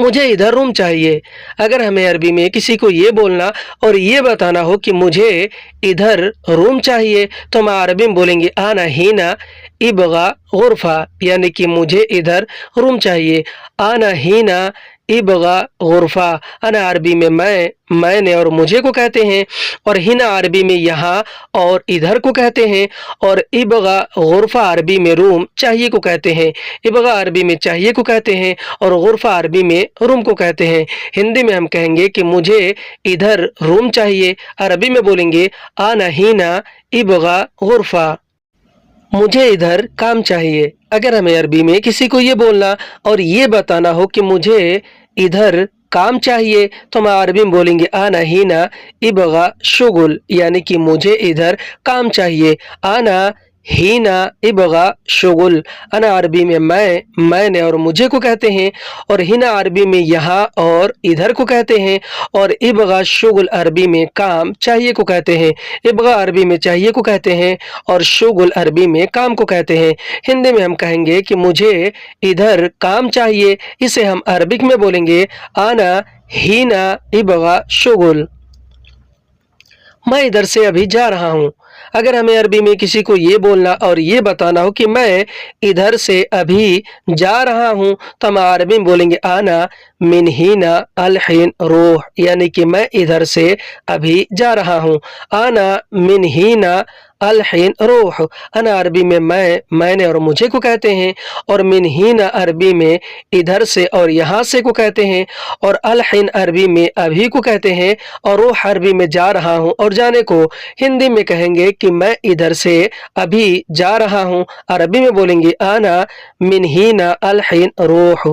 مجھے ادھر روم چاہیے۔ اگر ہمیں عربی میں کسی کو یہ بولنا اور یہ بتانا ہو کہ مجھے ادھر روم چاہیے تو ہم عربی میں بولیں گے آنا ہینا ابغا غرفہ، یعنی کہ مجھے ادھر روم چاہیے۔ آنا ہینا ابغا غرفہ، انا عربی میں میں نے اور مجھے کو کہتے ہیں، اور ہنا عربی میں یہاں اور ادھر کو کہتے ہیں، اور ابغا غرفہ عربی میں روم چاہیے کو کہتے ہیں۔ ابغا عربی میں چاہیے کو کہتے ہیں اور غرفہ عربی میں روم کو کہتے ہیں۔ ہندی میں ہم کہیں گے کہ مجھے ادھر روم چاہیے، عربی میں بولیں گے آنا ہینا ابغا غرفہ، مجھے ادھر کام چاہیے۔ اگر ہمیں عربی میں کسی کو یہ بولنا اور یہ بتانا ہو کہ مجھے ادھر کام چاہیے تو ہم عربی میں بولیں گے آنا ہینا ابغا شغل، یعنی کہ مجھے ادھر کام چاہیے۔ آنا ہینا ابغا شغل، انا عربی میں میں نے اور مجھے کو کہتے ہیں، اور ہنا عربی میں یہاں اور ادھر کو کہتے ہیں، اور ابغا شغل عربی میں کام چاہیے کو کہتے ہیں۔ ابغا عربی میں چاہیے کو کہتے ہیں اور شغل عربی میں کام کو کہتے ہیں۔ ہندی میں ہم کہیں گے کہ مجھے ادھر کام چاہیے، اسے ہم عربک میں بولیں گے آنا ہینا ابغا شغل، میں ادھر سے ابھی جا رہا ہوں۔ اگر ہمیں عربی میں کسی کو یہ بولنا اور یہ بتانا ہو کہ میں ادھر سے ابھی جا رہا ہوں تو ہم عربی میں بولیں گے آنا من ہینا الحین روح، یعنی کہ میں ادھر سے ابھی جا رہا ہوں۔ آنا من ہینا الحین روح، انا عربی میں میں نے اور مجھے کو کہتے ہیں، اور من ہینا عربی میں ادھر سے اور یہاں سے کو کہتے ہیں، اور الحین عربی میں ابھی کو کہتے ہیں، اور روح عربی میں جا رہا ہوں اور جانے کو۔ ہندی میں کہیں گے کہ میں ادھر سے ابھی جا رہا ہوں، عربی میں بولیں گے آنا من ہینا الحین روح،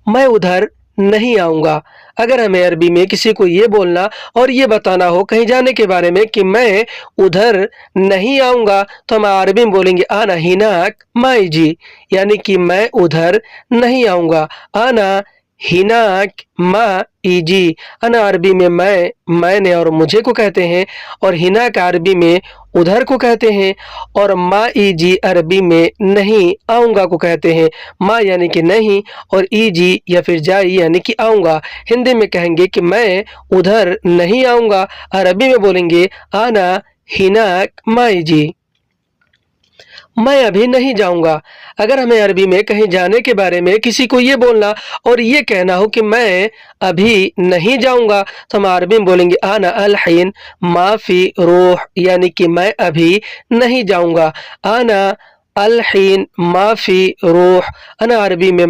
میں ادھر نہیں آؤں گا۔ اگر ہمیں عربی میں کسی کو یہ بولنا اور یہ بتانا ہو کہیں جانے کے بارے میں کہ میں ادھر نہیں آؤں گا تو ہم عربی میں بولیں گے آنا ہیناک مائی جی، یعنی کہ میں ادھر نہیں آؤں گا۔ آنا ہیناک ما ای جی، انا عربی میں میں نے اور مجھے کو کہتے ہیں، اور ہیناک عربی میں ادھر کو کہتے ہیں، اور ما ای جی عربی میں نہیں آؤں گا کو کہتے ہیں۔ ما یعنی کہ نہیں، اور ای جی یا پھر جائی یعنی کہ آؤں گا۔ ہندی میں کہیں گے کہ میں ادھر نہیں آؤں گا، عربی میں بولیں گے آنا ہیناک مائی جی، میں ابھی نہیں جاؤں گا۔ اگر ہمیں عربی میں کہیں جانے کے بارے میں کسی کو یہ بولنا اور یہ کہنا ہو کہ میں ابھی نہیں جاؤں گا تو ہم عربی میں بولیں گے آنا الحین ما فی روح، یعنی کہ میں ابھی نہیں جاؤں گا۔ آنا الحین ما فی روح، انا عربی میں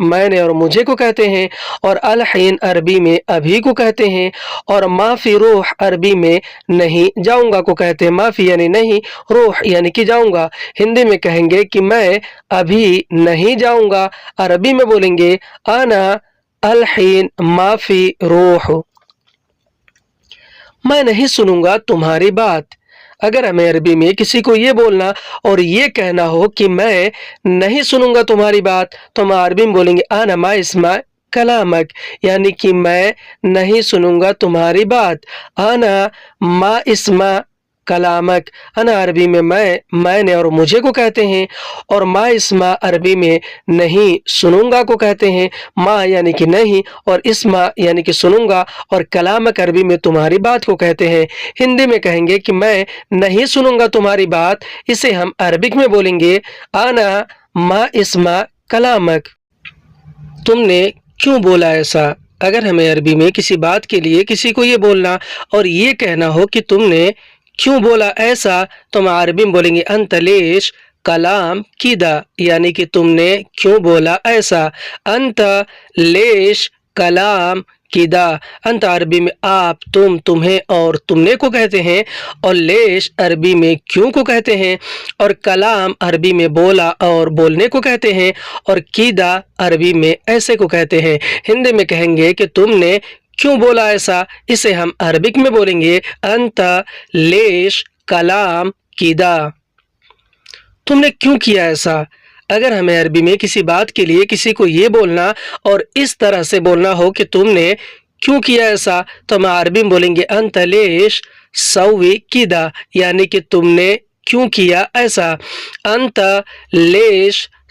میں نے اور مجھے کو کہتے ہیں، اور الحین عربی میں ابھی کو کہتے ہیں، اور ما فی روح عربی میں نہیں جاؤں گا کو کہتے ہیں۔ ما فی یعنی نہیں، روح یعنی کہ جاؤں گا۔ ہندی میں کہیں گے کہ میں ابھی نہیں جاؤں گا، عربی میں بولیں گے آنا الحین ما فی روح، میں نہیں سنوں گا تمہاری بات۔ اگر ہمیں عربی میں کسی کو یہ بولنا اور یہ کہنا ہو کہ میں نہیں سنوں گا تمہاری بات تو ہم عربی میں بولیں گے آنا ما اسمع کلامک، یعنی کہ میں نہیں سنوں گا تمہاری بات۔ آنا ما اسمع کلامک، انا عربی میں میں نے اور مجھے کو کہتے ہیں، اور ما اسمع عربی میں نہیں سنوں گا کو کہتے ہیں۔ ما یعنی کہ نہیں، اور اسمع یعنی کہ سنوں گا، اور کلامک عربی میں تمہاری بات کو کہتے ہیں۔ ہندی میں کہیں گے کہ میں نہیں سنوں گا تمہاری بات، اسے ہم عربک میں بولیں گے آنا ما اسمع کلامک، تم نے کیوں بولا ایسا۔ اگر ہمیں عربی میں کسی بات کے لیے کسی کو یہ بولنا اور یہ کہنا ہو کہ تم نے کیوں بولا ایسا تو ہم عربی میں بولیں گے انت لیش کلام کیدا، یعنی کہ تم نے کیوں بولا ایسا۔ انت لیش کلام کیدا، انت عربی میں آپ، تم، تمہیں اور تم نے کو کہتے ہیں، اور لیش عربی میں کیوں کو کہتے ہیں، اور کلام عربی میں بولا اور بولنے کو کہتے ہیں، اور کیدا عربی میں ایسے کو کہتے ہیں۔ ہندی میں کہیں گے کہ تم نے کیوں بولا ایسا، اسے ہم عربک میں بولیں گے انت لیش کلام کیدا، تم نے کیوں کیا ایسا۔ اگر ہمیں عربی میں کسی بات کے لیے کسی کو یہ بولنا اور اس طرح سے بولنا ہو کہ تم نے کیوں کیا ایسا تو ہم عربی میں بولیں گے انت لیش سوی کیدا، یعنی کہ تم نے کیوں کیا ایسا۔ انت لیش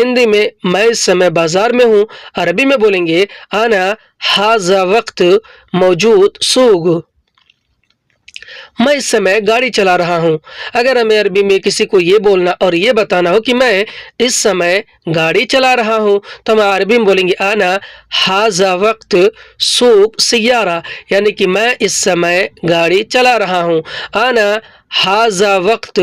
ہندی میں اس سمے بازار میں ہوں، عربی میں بولیں گے انا ھذا وقت موجود سوق، میں اس سمے گاڑی چلا رہا ہوں۔ اگر ہمیں عربی میں کسی کو یہ بولنا اور یہ بتانا ہو کہ میں اس سمے گاڑی چلا رہا ہوں، تو ہم عربی میں بولیں گے انا ھذا وقت سوق سیارہ، یعنی کہ میں اس سمے گاڑی چلا رہا ہوں۔ انا ھذا وقت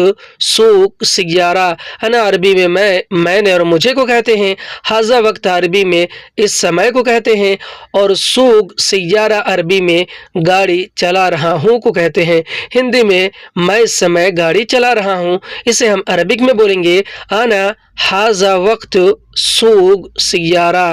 سوق سیارہ، انا عربی میں نے اور مجھے کو کہتے ہیں، ھذا وقت عربی میں اس سمے کو کہتے ہیں، اور سوق سیارہ عربی میں گاڑی چلا رہا ہوں کو کہتے ہیں۔ ہندی میں اس سمے گاڑی چلا رہا ہوں، اسے ہم عربک میں بولیں گے انا ھذا وقت سوق سیارہ،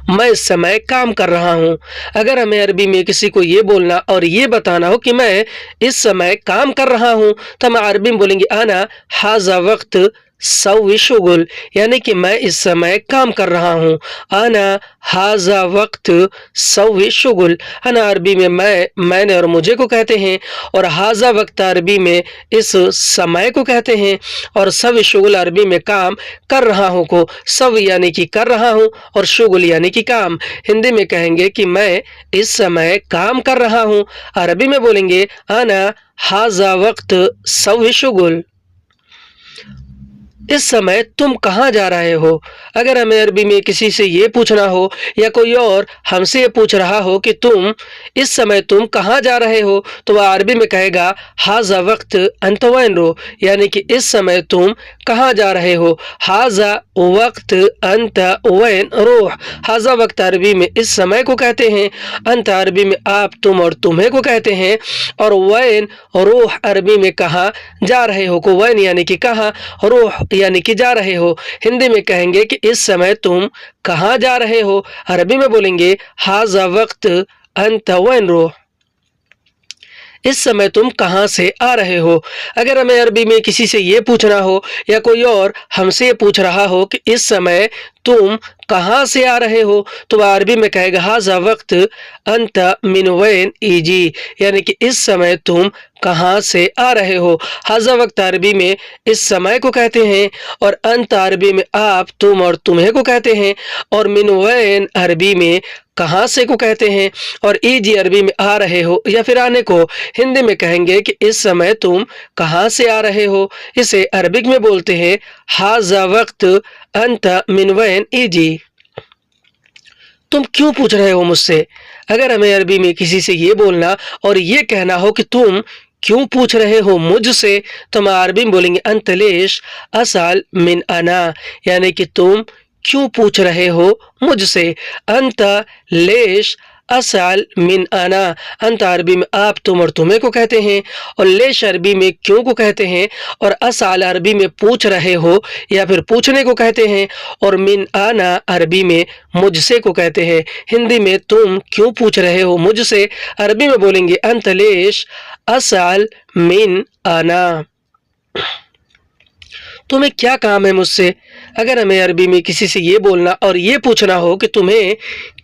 میں اس سمے کام کر رہا ہوں۔ اگر ہمیں عربی میں کسی کو یہ بولنا اور یہ بتانا ہو کہ میں اس سمے کام کر رہا ہوں، تو ہم عربی میں بولیں گے انا ھذا وقت سوی شغل، یعنی کہ میں اس سمے کام کر رہا ہوں۔ انا ھذا وقت سوی شغل، انا عربی میں نے اور مجھے کو کہتے ہیں، اور ھذا وقت عربی میں اس سمے کو کہتے ہیں، اور سوی شغل عربی میں کام کر رہا ہوں کو، سوی یعنی کہ کر رہا ہوں اور شغل یعنی کہ کام۔ ہندی میں کہیں گے کہ میں اس سمے کام کر رہا ہوں، عربی میں بولیں گے انا ھذا وقت سوی شغل۔ اس سمے تم کہاں جا رہے ہو؟ اگر ہمیں عربی میں کسی سے یہ پوچھنا ہو یا کوئی اور ہم سے یہ پوچھ رہا ہو کہ اس سمے تم کہاں جا رہے ہو، تو وہ عربی میں کہے گا ھذا وقت انت وین رو، یعنی کہ اس سمے تم کہاں جا رہے ہو۔ ھذا وقت انت وین روح، ھذا وقت عربی میں اس سمے کو کہتے ہیں، انت عربی میں آپ، تم اور تمہیں کو کہتے ہیں، اور وین روح عربی میں کہاں جا رہے ہو کو، وین یعنی کہ کہاں، روح یعنی کہ جا رہے ہو۔ ہندی میں کہیں گے کہ اس سمے تم کہاں جا رہے ہو، عربی میں بولیں گے ھذا وقت انت وین روح، اس سمے تم کہاں سے آ رہے ہو۔ اگر ہمیں عربی میں کسی سے یہ پوچھنا ہو یا کوئی اور ہم سے یہ پوچھ رہا ہو کہ اس سمے تم کہاں سے آ رہے ہو، تو وہ عربی میں کہے گا ھذا وقت انت من وین ایجی، یعنی کہ اس سمے تم کہاں سے آ رہے ہو۔ ھذا وقت عربی میں اس سمے کو کہتے ہیں، اور انت عربی میں آپ، تم اور تمہیں کو کہتے ہیں، اور من وین عربی میں کہاں سے کو کہتے ہیں، اور ایجی عربی میں آ رہے ہو یا پھر آنے کو۔ ہندی میں کہیں گے کہ اس سمے تم کہاں سے آ رہے ہو، اسے عربک میں بولتے ہیں ھذا وقت انت من وین ایجی۔ تم کیوں پوچھ رہے ہو مجھ سے؟ اگر ہمیں عربی میں کسی سے یہ بولنا اور یہ کہنا ہو کہ تم کیوں پوچھ رہے ہو مجھ سے، تو ہم عربی میں بولیں گے انت لیش اسال من انا، یعنی کہ تم کیوں پوچھ رہے ہو مجھ سے۔ انت لیش اسال من انا، انت عربی میں آپ، تم اور تمہیں کو کہتے ہیں، اور لیش عربی میں کیوں کو کہتے ہیں، اور اسال عربی میں پوچھ رہے ہو یا پھر پوچھنے کو کہتے ہیں، اور من انا عربی میں مجھ سے کو کہتے ہیں۔ ہندی میں تم کیوں پوچھ رہے ہو مجھ سے، عربی میں بولیں گے انت لیش اسال من انا، تمہیں کیا کام ہے مجھ سے۔ اگر ہمیں عربی میں کسی سے یہ بولنا اور یہ پوچھنا ہو کہ تمہیں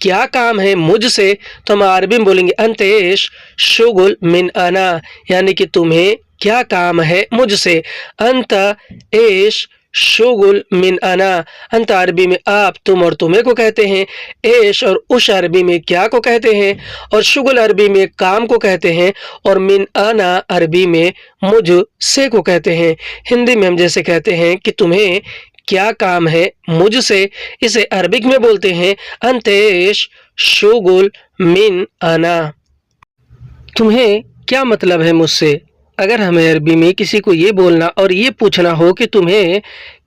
کیا کام ہے مجھ سے، تو ہم عربی میں بولیں گے انت ایش شغل من انا، یعنی کہ تمہیں کیا کام ہے مجھ سے۔ انت ایش شغل من انا، انت عربی میں آپ، تم اور تمہیں کو کہتے ہیں، ایش اور اش عربی میں کیا کو کہتے ہیں، اور شغل عربی میں کام کو کہتے ہیں، اور من انا عربی میں مجھ سے کو کہتے ہیں۔ ہندی میں ہم جیسے کہتے ہیں کہ تمہیں کیا کام ہے مجھ سے، اسے عربک میں بولتے ہیں انت ایش شغل من انا، تمہیں کیا مطلب ہے مجھ سے۔ اگر ہمیں عربی میں کسی کو یہ بولنا اور یہ پوچھنا ہو کہ تمہیں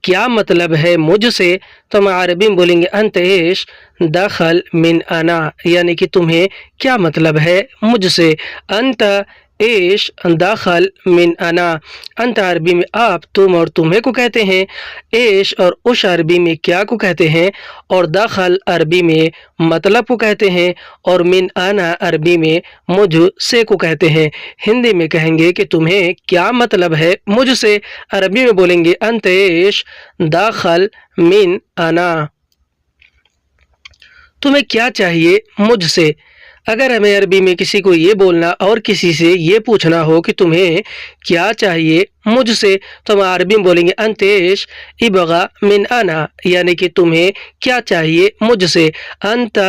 کیا مطلب ہے مجھ سے، تو ہم عربی میں بولیں گے انت ایش دخل من انا، یعنی کہ تمہیں کیا مطلب ہے مجھ سے۔ انت ایش داخل من انا، انت عربی میں آپ، تم اور تمہیں کو کہتے ہیں، ایش اور اش عربی میں کیا کو کہتے ہیں، اور داخل عربی میں مطلب کو کہتے ہیں، اور من انا عربی میں مجھ سے کو کہتے ہیں۔ ہندی میں کہیں گے کہ تمہیں کیا مطلب ہے مجھ سے، عربی میں بولیں گے انت ایش داخل من انا، تمہیں کیا چاہیے مجھ سے۔ اگر ہمیں عربی میں کسی کو یہ بولنا اور کسی سے یہ پوچھنا ہو کہ تمہیں کیا چاہیے مجھ سے، تو ہم عربی میں بولیں گے انتیش ابغا من انا، یعنی کہ تمہیں کیا چاہیے مجھ سے. انت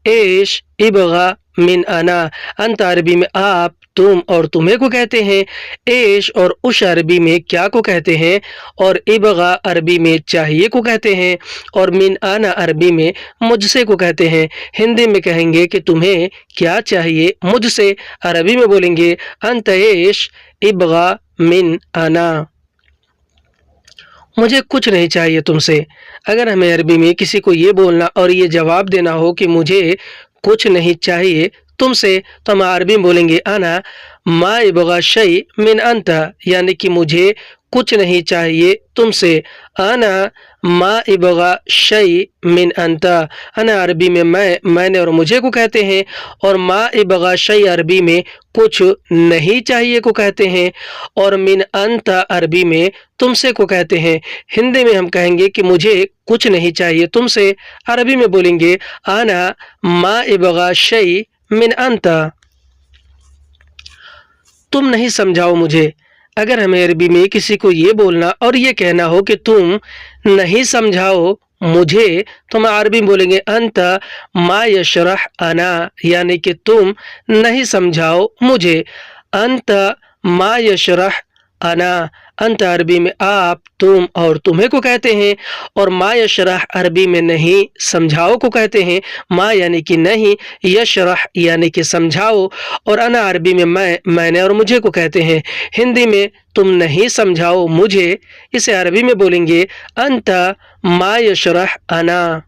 ایش ابغا من انا. انت عربی میں آپ، تم اور تمہیں کو کہتے ہیں. ایش اور اش عربی میں کیا کو کہتے ہیں، اور ابغا عربی میں چاہیے کو کہتے ہیں، اور من انا عربی میں مجھ سے کو کہتے ہیں. ہندی میں کہیں گے کہ تمہیں کیا چاہیے مجھ سے، عربی میں بولیں گے انت ایش ابغا من انا. مجھے کچھ نہیں چاہیے تم سے. اگر ہمیں عربی میں کسی کو یہ بولنا اور یہ جواب دینا ہو کہ مجھے کچھ نہیں چاہیے تم سے، تو ہم عربی میں بولیں گے انا ما ابغا شیء من انت، یعنی کہ مجھے کچھ نہیں چاہیے تم سے. انا ما ابغا شیء من انت. انا عربی میں میں نے اور مجھے کو کہتے ہیں، اور ما ابغا شیء عربی میں کچھ نہیں چاہیے کو کہتے ہیں، اور من انت عربی میں تم سے کو کہتے ہیں. ہندی میں ہم کہیں گے کہ مجھے کچھ نہیں چاہیے تم سے، عربی میں بولیں گے انا ما ابغا شیء من انت. تم نہیں سمجھاؤ مجھے. اگر ہمیں عربی میں کسی کو یہ بولنا اور یہ کہنا ہو کہ تم نہیں سمجھاؤ مجھے، تو ہم عربی میں بولیں گے انت ما یشرح انا، یعنی کہ تم نہیں سمجھاؤ مجھے. انت ما یشرح انا. انت عربی میں آپ، تم اور تمہیں کو کہتے ہیں، اور ما یشرح عربی میں نہیں سمجھاؤ کو کہتے ہیں. ما یعنی کہ نہیں، یشرح یعنی کہ سمجھاؤ، اور انا عربی میں میں نے اور مجھے کو کہتے ہیں. ہندی میں تم نہیں سمجھاؤ مجھے، اسے عربی میں بولیں گے انت ما یشرح انا.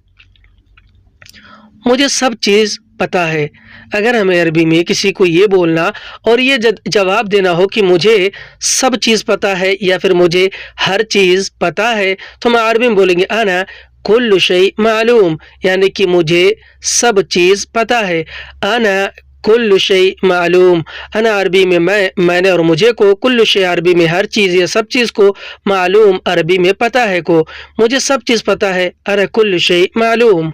مجھے سب چیز پتہ ہے. اگر ہمیں عربی میں کسی کو یہ بولنا اور یہ جواب دینا ہو کہ مجھے سب چیز پتہ ہے یا پھر مجھے ہر چیز پتہ ہے، تو ہم عربی میں بولیں گے انا کل شیء معلوم، یعنی کہ مجھے سب چیز پتہ ہے. انا کل شیء معلوم. انا عربی میں میں نے اور مجھے کو، کل شیء عربی میں ہر چیز یا سب چیز کو، معلوم عربی میں پتہ ہے کو. مجھے سب چیز پتہ ہے. انا کل شیء معلوم.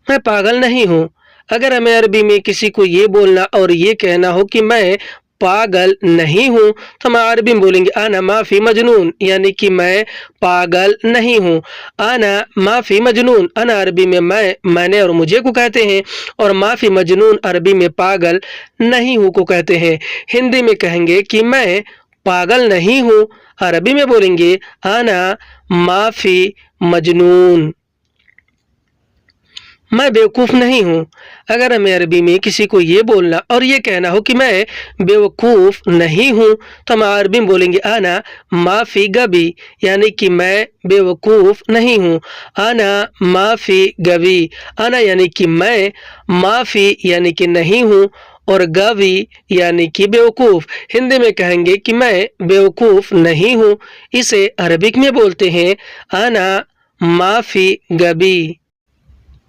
میں پاگل نہیں ہوں. اگر ہمیں عربی میں کسی کو یہ بولنا اور یہ کہنا ہو کہ میں پاگل نہیں ہوں، تو ہم عربی میں بولیں گے انا ما فی مجنون، یعنی کہ میں پاگل نہیں ہوں. انا ما فی مجنون. انا عربی میں میں نے اور مجھے کو کہتے ہیں، اور ما فی مجنون عربی میں پاگل نہیں ہوں کو کہتے ہیں. ہندی میں کہیں گے کہ میں پاگل نہیں ہوں، عربی میں بولیں گے انا ما فی مجنون. میں بیوقوف نہیں ہوں. اگر ہمیں عربی میں کسی کو یہ بولنا اور یہ کہنا ہو کہ میں بیوقوف نہیں ہوں، تو ہم عربی میں بولیں گے انا ما فی غبی، یعنی کہ میں بیوقوف نہیں ہوں. انا ما فی غبی. انا یعنی کہ میں، ما فی یعنی کہ نہیں ہوں، اور غبی یعنی کہ بیوقوف. ہندی میں کہیں گے کہ میں بیوقوف نہیں ہوں، اسے عربک میں بولتے ہیں انا ما فی غبی.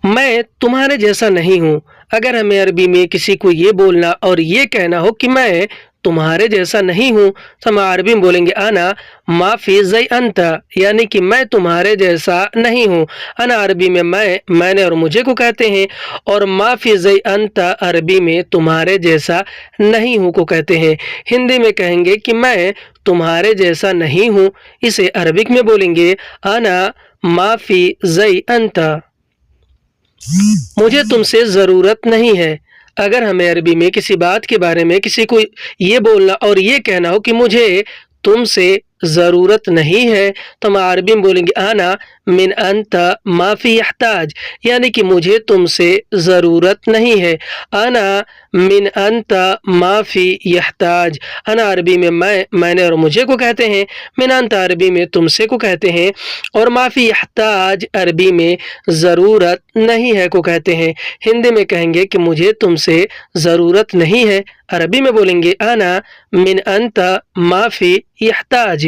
میں تمہارے جیسا نہیں ہوں. اگر ہمیں عربی میں کسی کو یہ بولنا اور یہ کہنا ہو کہ میں تمہارے جیسا نہیں ہوں، تو ہم عربی میں بولیں گے انا ما فی زی انت، یعنی کہ میں تمہارے جیسا نہیں ہوں. انا عربی میں میں نے اور مجھے کو کہتے ہیں، اور ما فی زی انت عربی میں تمہارے جیسا نہیں ہوں کو کہتے ہیں. ہندی میں کہیں گے کہ میں تمہارے جیسا نہیں ہوں، اسے عربک میں بولیں گے انا ما فی زی انت. مجھے تم سے ضرورت نہیں ہے. اگر ہمیں عربی میں کسی بات کے بارے میں کسی کو یہ بولنا اور یہ کہنا ہو کہ مجھے تم سے ضرورت نہیں ہے، تو ہم عربی میں بولیں گے انا من انت ما فی یحتاج، یعنی کہ مجھے تم سے ضرورت نہیں ہے. انا من انت ما فی یحتاج. انا عربی میں میں نے اور مجھے کو کہتے ہیں، من انت عربی میں تم سے کو کہتے ہیں، اور ما فی یحتاج عربی میں ضرورت نہیں ہے کو کہتے ہیں. ہندی میں کہیں گے کہ مجھے تم سے ضرورت نہیں ہے، عربی میں بولیں گے انا من انت ما فی یحتاج.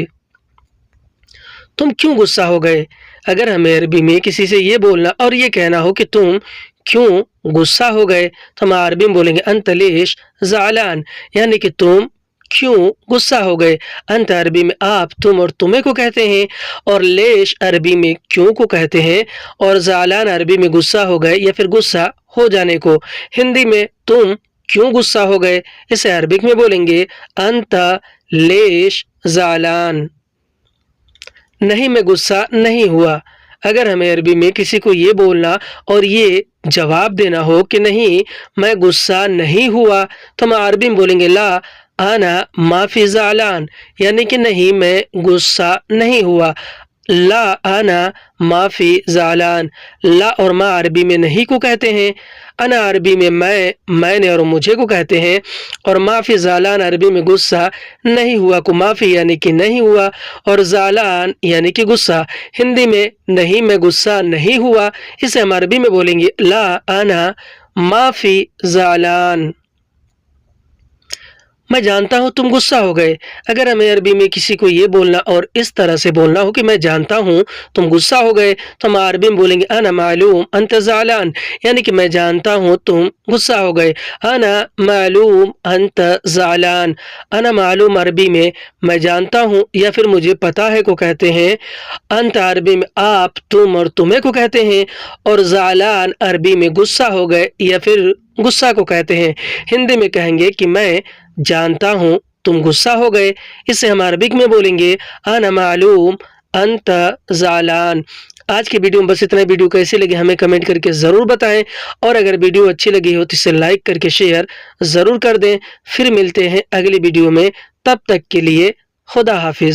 تم کیوں غصہ ہو گئے؟ اگر ہمیں عربی میں کسی سے یہ بولنا اور یہ کہنا ہو کہ تم کیوں غصہ ہو گئے، تو ہم عربی میں بولیں گے انت لیش زعلان، یعنی کہ تم کیوں غصہ ہو گئے. انت عربی میں آپ، تم اور تمہیں کو کہتے ہیں، اور لیش عربی میں کیوں کو کہتے ہیں، اور زعلان عربی میں غصہ ہو گئے یا پھر غصہ ہو جانے کو۔ ہندی میں تم کیوں غصہ ہو گئے، اسے عربک میں بولیں گے انت لیش زعلان، نہیں میں غصہ نہیں ہوا۔ اگر ہمیں عربی میں کسی کو یہ بولنا اور یہ جواب دینا ہو کہ نہیں میں غصہ نہیں ہوا، تو ہم عربی میں بولیں گے لا انا ما فی زعلان، یعنی کہ نہیں میں غصہ نہیں ہوا۔ لا انا ما فی زعلان، لا اور ما عربی میں نہیں کو کہتے ہیں، انا عربی میں میں نے اور مجھے کو کہتے ہیں، اور ما فی زعلان عربی میں غصہ نہیں ہوا کو ما فی یعنی کہ نہیں ہوا، اور زعلان یعنی کہ غصہ۔ ہندی میں نہیں میں غصہ نہیں ہوا، اسے ہم عربی میں بولیں گے لا انا ما فی زعلان، میں جانتا ہوں تم غصہ ہو گئے۔ اگر ہمیں عربی میں کسی کو یہ بولنا اور اس طرح سے بولنا ہو کہ میں جانتا ہوں تم غصہ ہو گئے، تو ہم عربی میں بولیں گے انا معلوم انت زعلان، یعنی کہ میں جانتا ہوں تم غصہ ہو گئے۔ انا معلوم انت زعلان، انا معلوم عربی میں جانتا ہوں یا پھر مجھے پتا ہے کو کہتے ہیں، انت عربی میں آپ تم اور تمہیں کو کہتے ہیں، اور زعلان عربی میں غصہ ہو گئے یا پھر غصہ کو کہتے ہیں۔ ہندی میں کہیں گے کہ میں جانتا ہوں تم غصہ ہو گئے، اسے ہم عربک میں بولیں گے انا معلوم انت زعلان۔ آج کی ویڈیو میں بس اتنا۔ ویڈیو کیسی لگی ہمیں کمنٹ کر کے ضرور بتائیں، اور اگر ویڈیو اچھی لگی ہو تو اسے لائک کر کے شیئر ضرور کر دیں۔ پھر ملتے ہیں اگلی ویڈیو میں، تب تک کے لیے خدا حافظ۔